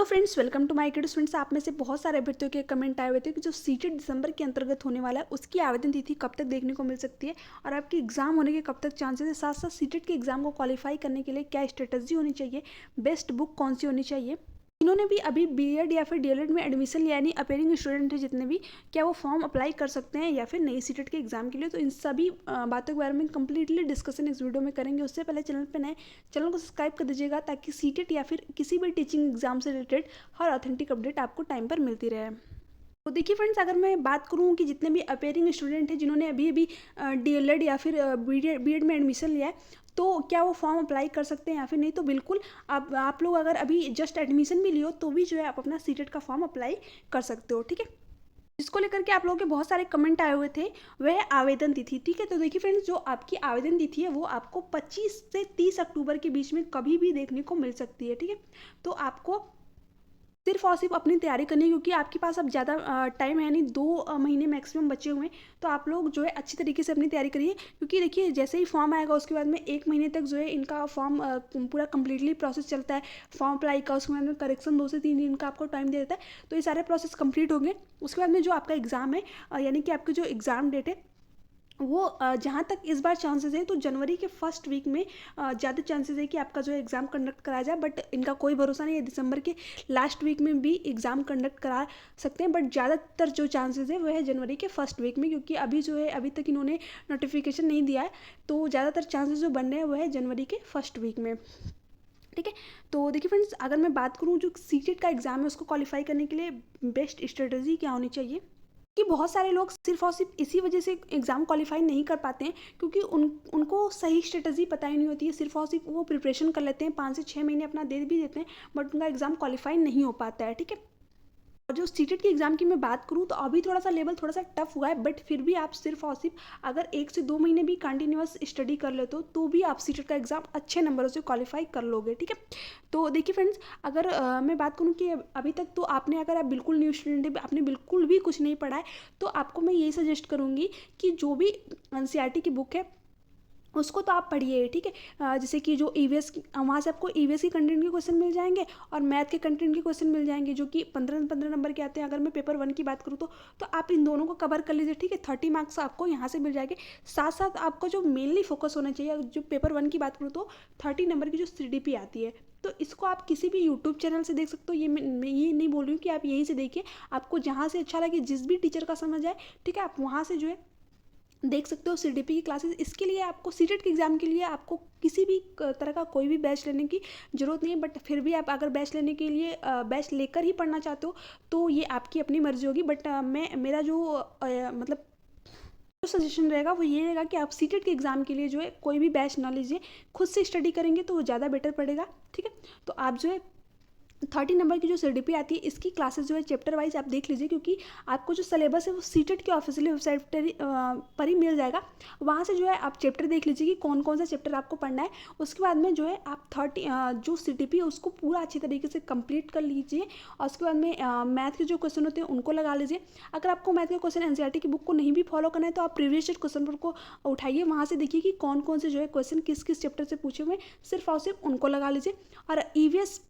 तो friends, welcome to my videos. Friends, आप में से बहुत सारे अभ्यर्थियों के कमेंट आए हुए थे कि जो सीटेट दिसंबर के अंतर्गत होने वाला है उसकी आवेदन तिथि कब तक देखने को मिल सकती है और आपकी एग्जाम होने के कब तक चांसेस है। साथ साथ सीटेट के एग्जाम को क्वालिफाई करने के लिए क्या स्ट्रेटजी होनी चाहिए, बेस्ट बुक कौन सी होनी चाहिए। इन्होंने भी अभी बीएड या फिर डीएलएड में एडमिशन लिया, यानी अपेयरिंग स्टूडेंट है जितने भी, क्या वो फॉर्म अप्लाई कर सकते हैं या फिर नहीं सीटेट के एग्जाम के लिए। तो इन सभी बातों के बारे में कंप्लीटली डिस्कशन इस वीडियो में करेंगे। उससे पहले चैनल पे नए, चैनल को सब्सक्राइब कर दीजिएगा ताकि सीटेट या फिर किसी भी टीचिंग एग्जाम से रिलेटेड हर ऑथेंटिक अपडेट आपको टाइम पर मिलती रहे। तो देखिए फ्रेंड्स, अगर मैं बात करूँ कि जितने भी अपेयरिंग स्टूडेंट हैं जिन्होंने अभी अभी डीएलएड या फिर बीएड में एडमिशन लिया है, तो क्या वो फॉर्म अप्लाई कर सकते हैं या फिर नहीं। तो बिल्कुल आप लोग अगर अभी जस्ट एडमिशन भी लियो तो भी जो है आप अपना सीटेट का फॉर्म अप्लाई कर सकते हो, ठीक है। जिसको लेकर के आप लोगों के बहुत सारे कमेंट आए हुए थे वह आवेदन तिथि, ठीक है। तो देखिए फ्रेंड्स, जो आपकी आवेदन तिथि है वो आपको 25 से 30 अक्टूबर के बीच में कभी भी देखने को मिल सकती है, ठीक है। तो आपको सिर्फ और सिर्फ अपनी तैयारी करनी है, क्योंकि आपके पास अब ज़्यादा टाइम है नहीं, 2 महीने मैक्सिमम बचे हुए हैं। तो आप लोग जो है अच्छी तरीके से अपनी तैयारी करिए, क्योंकि देखिए जैसे ही फॉर्म आएगा उसके बाद में 1 महीने तक जो है इनका फॉर्म पूरा कम्प्लीटली प्रोसेस चलता है। फॉर्म अप्लाई का, उसके बाद में करेक्शन 2 से 3 दिन का आपको टाइम दे देता है। तो ये सारे प्रोसेस कंप्लीट होंगे। उसके बाद में जो आपका एग्ज़ाम है, यानी कि आपकी जो एग्ज़ाम डेट है वो जहाँ तक इस बार चांसेस है तो जनवरी के फर्स्ट वीक में ज़्यादा चांसेस है कि आपका जो एग्ज़ाम कंडक्ट कराया जाए। बट इनका कोई भरोसा नहीं है, दिसंबर के लास्ट वीक में भी एग्ज़ाम कंडक्ट करा सकते हैं। बट ज़्यादातर जो चांसेस है वह है जनवरी के फर्स्ट वीक में, क्योंकि अभी जो है अभी तक इन्होंने नोटिफिकेशन नहीं दिया है। तो ज़्यादातर चांसेस जो बन रहे हैं वह है जनवरी के फर्स्ट वीक में, ठीक है। तो देखिए फ्रेंड्स, अगर मैं बात करूँ जो सीटेट का एग्ज़ाम है उसको क्वालिफाई करने के लिए बेस्ट स्ट्रेटजी क्या होनी चाहिए, कि बहुत सारे लोग सिर्फ और सिर्फ इसी वजह से एग्ज़ाम क्वालिफाई नहीं कर पाते हैं क्योंकि उनको सही स्ट्रेटजी पता ही नहीं होती है। सिर्फ और सिर्फ वो प्रिपरेशन कर लेते हैं, 5 से 6 महीने अपना दे भी देते हैं, बट उनका एग्ज़ाम क्वालिफाई नहीं हो पाता है, ठीक है। और जो सीटेट की एग्ज़ाम की मैं बात करूँ तो अभी थोड़ा सा लेवल थोड़ा सा टफ हुआ है, बट फिर भी आप सिर्फ और सिर्फ अगर 1 से 2 महीने भी कंटिन्यूअस स्टडी कर लेते हो तो भी आप सीटेट का एग्ज़ाम अच्छे नंबरों से क्वालिफाई कर लोगे, ठीक है। तो देखिए फ्रेंड्स, अगर मैं बात करूँ कि अभी तक तो आपने, अगर आप बिल्कुल न्यू स्टूडेंट है, आपने बिल्कुल भी कुछ नहीं पढ़ा है, तो आपको मैं यही सजेस्ट करूँगी कि जो भी एनसीईआरटी की बुक है उसको तो आप पढ़िए, ठीक है। जैसे कि जो ईवीएस, वहाँ से आपको ईवीएस के कंटेंट के क्वेश्चन मिल जाएंगे और मैथ के कंटेंट के क्वेश्चन मिल जाएंगे, जो कि 15-15 नंबर के आते हैं। अगर मैं पेपर 1 की बात करूँ तो आप इन दोनों को कवर कर लीजिए, ठीक है। 30 मार्क्स आपको यहाँ से मिल जाएंगे। साथ साथ आपको जो मेनली फोकस होना चाहिए, जो पेपर 1 की बात करूँ तो 30 नंबर की जो सीडीपी आती है, तो इसको आप किसी भी यूट्यूब चैनल से देख सकते हो। ये मैं ये नहीं बोल रही हूँ कि आप यहीं से देखिए, आपको जहाँ से अच्छा लगे, जिस भी टीचर का समझ आए, ठीक है, आप वहाँ से जो है देख सकते हो सीडीपी की क्लासेस। इसके लिए आपको सीटेट के एग्ज़ाम के लिए आपको किसी भी तरह का कोई भी बैच लेने की ज़रूरत नहीं है। बट फिर भी आप अगर बैच लेने के लिए बैच लेकर ही पढ़ना चाहते हो तो ये आपकी अपनी मर्जी होगी। बट मेरा जो मतलब जो सजेशन रहेगा वो ये रहेगा कि आप सीटेट के एग्ज़ाम के लिए जो है कोई भी बैच ना लीजिए, खुद से स्टडी करेंगे तो वो ज़्यादा बेटर पड़ेगा, ठीक है। तो आप जो है 30 नंबर की जो सीडीपी आती है इसकी क्लासेस जो है चैप्टर वाइज आप देख लीजिए, क्योंकि आपको जो सिलेबस है वो सीटेट की ऑफिशियली वेबसाइट पर ही मिल जाएगा। वहाँ से जो है आप चैप्टर देख लीजिए कि कौन कौन सा चैप्टर आपको पढ़ना है। उसके बाद में जो है आप 30 जो सीडीपी है उसको पूरा अच्छी तरीके से कंप्लीट कर लीजिए और उसके बाद में मैथ के जो क्वेश्चन होते हैं उनको लगा लीजिए। अगर आपको मैथ के क्वेश्चन एनसीईआरटी की बुक को नहीं भी फॉलो करना है तो आप प्रीवियस ईयर क्वेश्चन पेपर को उठाइए, वहाँ से देखिए कि कौन कौन से जो है क्वेश्चन किस किस चैप्टर से पूछे हुए हैं, सिर्फ और सिर्फ उनको लगा लीजिए। और ईवीएस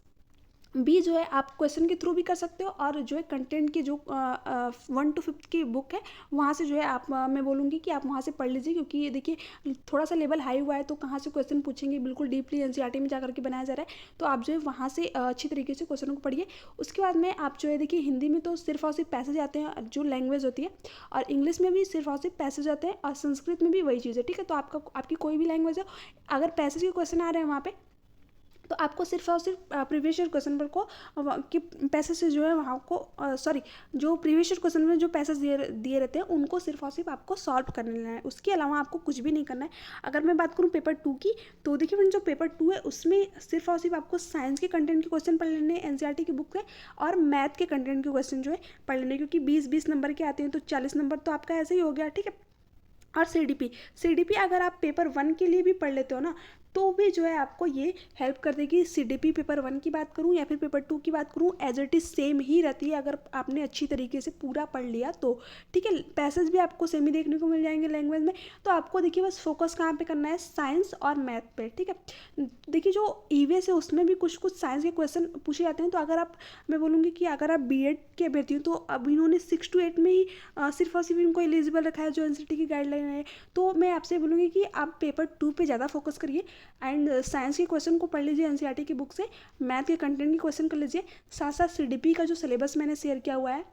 भी जो है आप क्वेश्चन के थ्रू भी कर सकते हो, और जो है कंटेंट की जो 1 to 5 की बुक है वहाँ से जो है आप मैं बोलूँगी कि आप वहाँ से पढ़ लीजिए, क्योंकि देखिए थोड़ा सा लेवल हाई हुआ है तो कहाँ से क्वेश्चन पूछेंगे, बिल्कुल डीपली एनसीईआरटी में जाकर के बनाया जा रहा है। तो आप जो है वहाँ से अच्छी तरीके से क्वेश्चन को पढ़िए। उसके बाद में आप जो है देखिए हिंदी में तो सिर्फ और सिर्फ पैसेज आते हैं जो लैंग्वेज होती है, और इंग्लिश में भी सिर्फ और सिर्फ पैसेज आते हैं, और संस्कृत में भी वही चीज़ है, ठीक है। तो आपकी कोई भी लैंग्वेज है, अगर पैसेज के क्वेश्चन आ रहे हैं वहाँ पे, तो आपको सिर्फ और सिर्फ प्रीवियस ईयर क्वेश्चन पेपर को कि पैसे से जो है वहाँ को सॉरी, जो प्रीवियस ईयर क्वेश्चन में जो पैसे दिए रहते हैं उनको सिर्फ और सिर्फ आपको सॉल्व कर लेना है। उसके अलावा आपको कुछ भी नहीं करना है। अगर मैं बात करूँ पेपर 2 की, तो देखिए फ्रेंड, जो पेपर 2 है उसमें सिर्फ और सिर्फ आपको साइंस के कंटेंट के क्वेश्चन पढ़ लेने हैं एनसीईआरटी की बुक से, और मैथ के कंटेंट के क्वेश्चन जो है पढ़ लेने, क्योंकि 20-20 नंबर के आते हैं तो 40 नंबर तो आपका ऐसे ही हो गया, ठीक है। और सीडीपी अगर आप पेपर 1 के लिए भी पढ़ लेते हो ना, तो भी जो है आपको ये हेल्प कर देगी। सीडीपी पेपर 1 की बात करूँ या फिर पेपर 2 की बात करूँ, एज इट इज़ सेम ही रहती है अगर आपने अच्छी तरीके से पूरा पढ़ लिया तो। ठीक है, पैसेज भी आपको सेम ही देखने को मिल जाएंगे लैंग्वेज में। तो आपको देखिए बस फोकस कहाँ पे करना है, साइंस और मैथ पे। ठीक है, देखिए जो ईवीएस है उसमें भी कुछ कुछ साइंस के क्वेश्चन पूछे जाते हैं। तो अगर आप, मैं बोलूँगी कि अगर आप बीएड के अभ्यर्थी हो तो अब इन्होंने 6 to 8 में ही सिर्फ और सिर्फ इनको एलिजिबल रखा है जो एनसीटी की गाइडलाइन है। तो मैं आपसे बोलूँगी कि आप पेपर 2 पे ज़्यादा फोकस करिए एंड साइंस के क्वेश्चन को पढ़ लीजिए एनसीईआरटी की बुक से, मैथ के कंटेंट के क्वेश्चन कर लीजिए, साथ साथ सीडीपी का जो सिलेबस मैंने शेयर किया हुआ है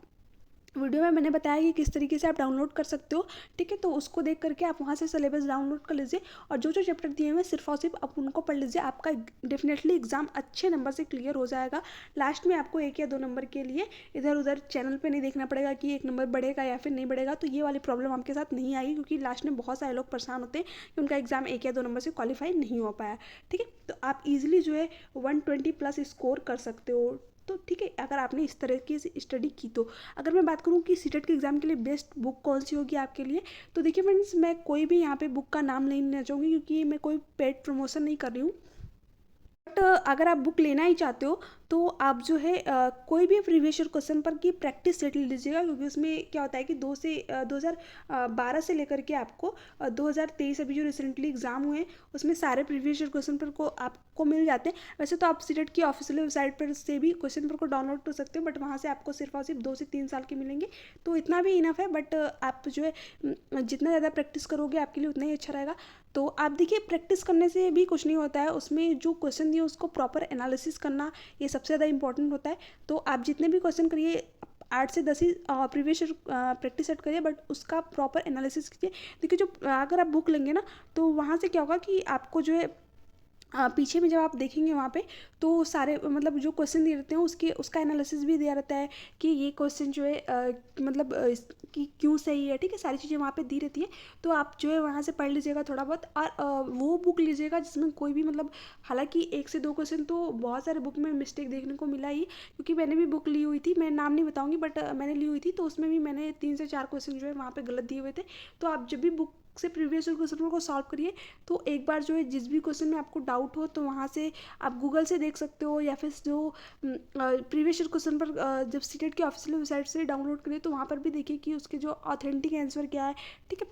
वीडियो में, मैंने बताया कि किस तरीके से आप डाउनलोड कर सकते हो। ठीक है, तो उसको देख करके आप वहाँ से सिलेबस डाउनलोड कर लीजिए और जो जो चैप्टर दिए हुए सिर्फ और सिर्फ आप उनको पढ़ लीजिए। आपका डेफिनेटली एग्जाम अच्छे नंबर से क्लियर हो जाएगा। लास्ट में आपको 1 या 2 नंबर के लिए इधर उधर चैनल पे नहीं देखना पड़ेगा कि 1 नंबर बढ़ेगा या फिर नहीं बढ़ेगा। तो ये वाली प्रॉब्लम आपके साथ नहीं आएगी, क्योंकि लास्ट में बहुत सारे लोग परेशान होते हैं कि उनका एग्जाम 1 या 2 नंबर से क्वालिफाई नहीं हो पाया। ठीक है, तो आप ईजिली जो है 120+ स्कोर कर सकते हो। तो ठीक है, अगर आपने इस तरह की स्टडी की तो। अगर मैं बात करूँ कि सीटेट के एग्ज़ाम के लिए बेस्ट बुक कौन सी होगी आपके लिए, तो देखिए फ्रेंड्स, मैं कोई भी यहाँ पे बुक का नाम नहीं लेना चाहूँगी, क्योंकि मैं कोई पेड प्रमोशन नहीं कर रही हूँ। बट अगर आप बुक लेना ही चाहते हो तो आप जो है कोई भी प्रीवियस ईयर क्वेश्चन पर की प्रैक्टिस सेट ले लीजिएगा, क्योंकि उसमें क्या होता है कि 2012 से लेकर के आपको 2023 अभी जो रिसेंटली एग्जाम हुए हैं उसमें सारे प्रीवियस ईयर क्वेश्चन पर को आपको मिल जाते हैं। वैसे तो आप सीटेट की ऑफिशियल वेबसाइट पर से भी क्वेश्चन पर को डाउनलोड कर सकते हो, बट वहाँ से आपको सिर्फ और सिर्फ 2 से 3 साल के मिलेंगे, तो इतना भी इनफ है। बट आप जो है जितना ज़्यादा प्रैक्टिस करोगे आपके लिए उतना ही अच्छा रहेगा। तो आप देखिए, प्रैक्टिस करने से भी कुछ नहीं होता है, उसमें जो क्वेश्चन दिए उसको प्रॉपर एनालिसिस करना ये सबसे ज़्यादा इंपॉर्टेंट होता है। तो आप जितने भी क्वेश्चन करिए 8 से 10 ही प्रीवियस प्रैक्टिस सेट करिए, बट उसका प्रॉपर एनालिसिस कीजिए। देखिए जो अगर आप बुक लेंगे ना तो वहाँ से क्या होगा कि आपको जो है पीछे में जब आप देखेंगे वहाँ पे तो सारे मतलब जो क्वेश्चन दिए रहते हैं उसका एनालिसिस भी दिया रहता है कि ये क्वेश्चन जो है मतलब कि क्यों सही है। ठीक है, सारी चीज़ें वहाँ पे दी रहती है। तो आप जो है वहाँ से पढ़ लीजिएगा थोड़ा बहुत, और वो बुक लीजिएगा जिसमें कोई भी मतलब, हालांकि 1 से 2 क्वेश्चन तो बहुत सारे बुक में मिस्टेक देखने को मिला ही, क्योंकि मैंने भी बुक ली हुई थी, मैं नाम नहीं बताऊँगी बट मैंने ली हुई थी, तो उसमें भी मैंने 3 से 4 क्वेश्चन जो है वहाँ पर गलत दिए हुए थे। तो आप जब भी बुक से प्रीवियस क्वेश्चन को सॉल्व करिए तो एक बार जो है जिस भी क्वेश्चन में आपको डाउट हो तो वहाँ से आप गूगल से देख सकते हो, या फिर जो प्रीवियस क्वेश्चन पर जब सीटेट की ऑफिशियल वेबसाइट से डाउनलोड करिए तो वहाँ पर भी देखिए कि उसके जो ऑथेंटिक आंसर क्या है। ठीक है,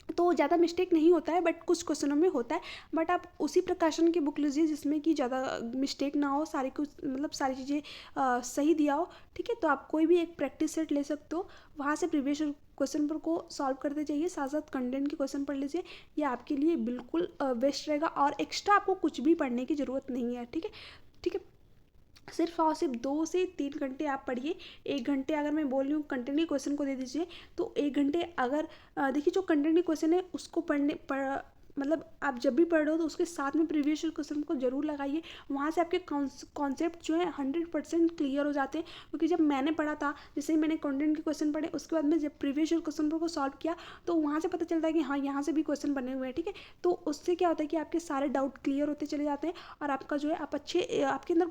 तो ज़्यादा मिस्टेक नहीं होता है, बट कुछ क्वेश्चनों में होता है। बट आप उसी प्रकाशन की बुक लीजिए जिसमें कि ज़्यादा मिस्टेक ना हो, सारी कुछ मतलब सारी चीज़ें सही दिया हो। ठीक है, तो आप कोई भी एक प्रैक्टिस सेट ले सकते हो, वहाँ से प्रीवियस क्वेश्चन पर को सॉल्व करते जाइए, साथ साथ कंटेंट के क्वेश्चन पढ़ लीजिए। ये आपके लिए बिल्कुल बेस्ट रहेगा और एक्स्ट्रा आपको कुछ भी पढ़ने की ज़रूरत नहीं है। ठीक है, ठीक है, सिर्फ और सिर्फ 2 से 3 घंटे आप पढ़िए। 1 घंटे अगर मैं बोल रही हूँ कंटेंट के क्वेश्चन को दे दीजिए, तो 1 घंटे अगर देखिए जो कंटेंट के क्वेश्चन है उसको मतलब आप जब भी पढ़ रहे हो तो उसके साथ में प्रीवियस क्वेश्चन को जरूर लगाइए। वहाँ से आपके कॉन्सेप्ट जो है 100% क्लियर हो जाते हैं, क्योंकि जब मैंने पढ़ा था, जैसे ही मैंने कंटेंट के क्वेश्चन पढ़े उसके बाद में जब प्रीवियस क्वेश्चन को सॉल्व किया तो वहाँ से पता चलता है कि हाँ यहाँ से भी क्वेश्चन बने हुए हैं। ठीक है, तो उससे क्या होता है कि आपके सारे डाउट क्लियर होते चले जाते हैं और आपका जो है आप अच्छे आपके अंदर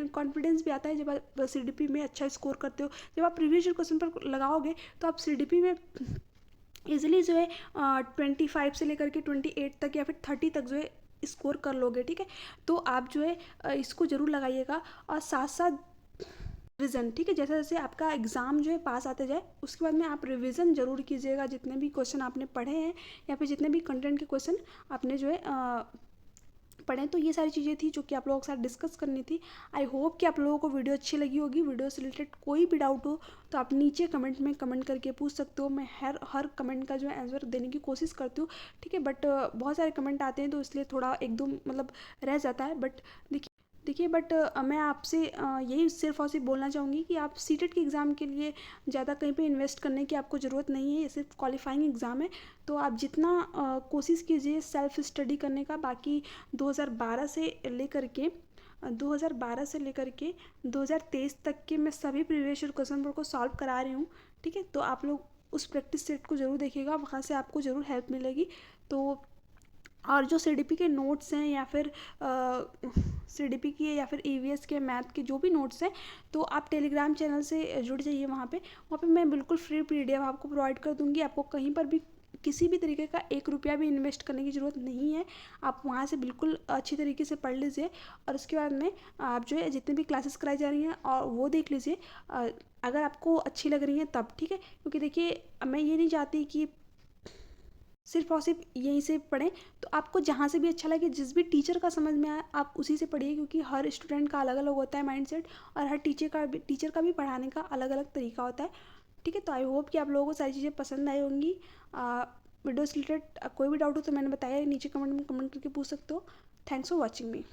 कॉन्फिडेंस भी आता है जब आप सीडीपी में अच्छा स्कोर करते हो। जब आप प्रीवियस क्वेश्चन पर लगाओगे तो आप सीडीपी में ईजिली जो है 25 से लेकर के 28 तक या फिर 30 तक जो है स्कोर कर लोगे। ठीक है, तो आप जो है इसको ज़रूर लगाइएगा और साथ साथ रिविज़न। ठीक है, जैसे जैसे आपका एग्ज़ाम जो है पास आते जाए उसके बाद में आप रिविज़न ज़रूर कीजिएगा, जितने भी क्वेश्चन आपने पढ़े हैं या फिर जितने भी कंटेंट के क्वेश्चन आपने जो है पढ़ें। तो ये सारी चीज़ें थी जो कि आप लोगों के साथ डिस्कस करनी थी। आई होप कि आप लोगों को वीडियो अच्छी लगी होगी। वीडियो से रिलेटेड कोई भी डाउट हो तो आप नीचे कमेंट में कमेंट करके पूछ सकते हो। मैं हर कमेंट का जो है आंसर देने की कोशिश करती हूँ। ठीक है, बट बहुत सारे कमेंट आते हैं तो इसलिए थोड़ा एक दो मतलब रह जाता है। बट देखिए बट मैं आपसे यही सिर्फ और सिर्फ बोलना चाहूँगी कि आप सीटेट के एग्ज़ाम के लिए ज़्यादा कहीं पे इन्वेस्ट करने की आपको ज़रूरत नहीं है। ये सिर्फ क्वालिफाइंग एग्ज़ाम है, तो आप जितना कोशिश कीजिए सेल्फ स्टडी करने का। बाकी 2012 से लेकर के 2023 तक के मैं सभी प्रीवियस ईयर क्वेश्चन पेपर को सॉल्व करा रही हूँ। ठीक है, तो आप लोग उस प्रैक्टिस सेट को ज़रूर देखिएगा, वहाँ से आपको ज़रूर हेल्प मिलेगी। तो और जो सीडीपी के नोट्स हैं या फिर सीडीपी के या फिर ईवीएस के मैथ के जो भी नोट्स हैं, तो आप टेलीग्राम चैनल से जुड़ जाइए। वहाँ पे मैं बिल्कुल फ्री पीडीएफ आपको प्रोवाइड कर दूँगी। आपको कहीं पर भी किसी भी तरीके का 1 रुपया भी इन्वेस्ट करने की ज़रूरत नहीं है। आप वहाँ से बिल्कुल अच्छी तरीके से पढ़ लीजिए और उसके बाद में आप जो है जितनी भी क्लासेस कराई जा रही हैं और वो देख लीजिए, अगर आपको अच्छी लग रही हैं तब ठीक है, क्योंकि देखिए मैं ये नहीं चाहती कि सिर्फ और सिर्फ यहीं से पढ़ें। तो आपको जहाँ से भी अच्छा लगे, जिस भी टीचर का समझ में आए आप उसी से पढ़िए, क्योंकि हर स्टूडेंट का अलग अलग होता है माइंडसेट और हर टीचर का भी पढ़ाने का अलग अलग तरीका होता है। ठीक है, तो आई होप कि आप लोगों को सारी चीज़ें पसंद आई होंगी। वीडियो से रिलेटेड कोई भी डाउट हो तो मैंने बताया नीचे कमेंट में कमेंट करके पूछ सकते हो। Thanks for watching me.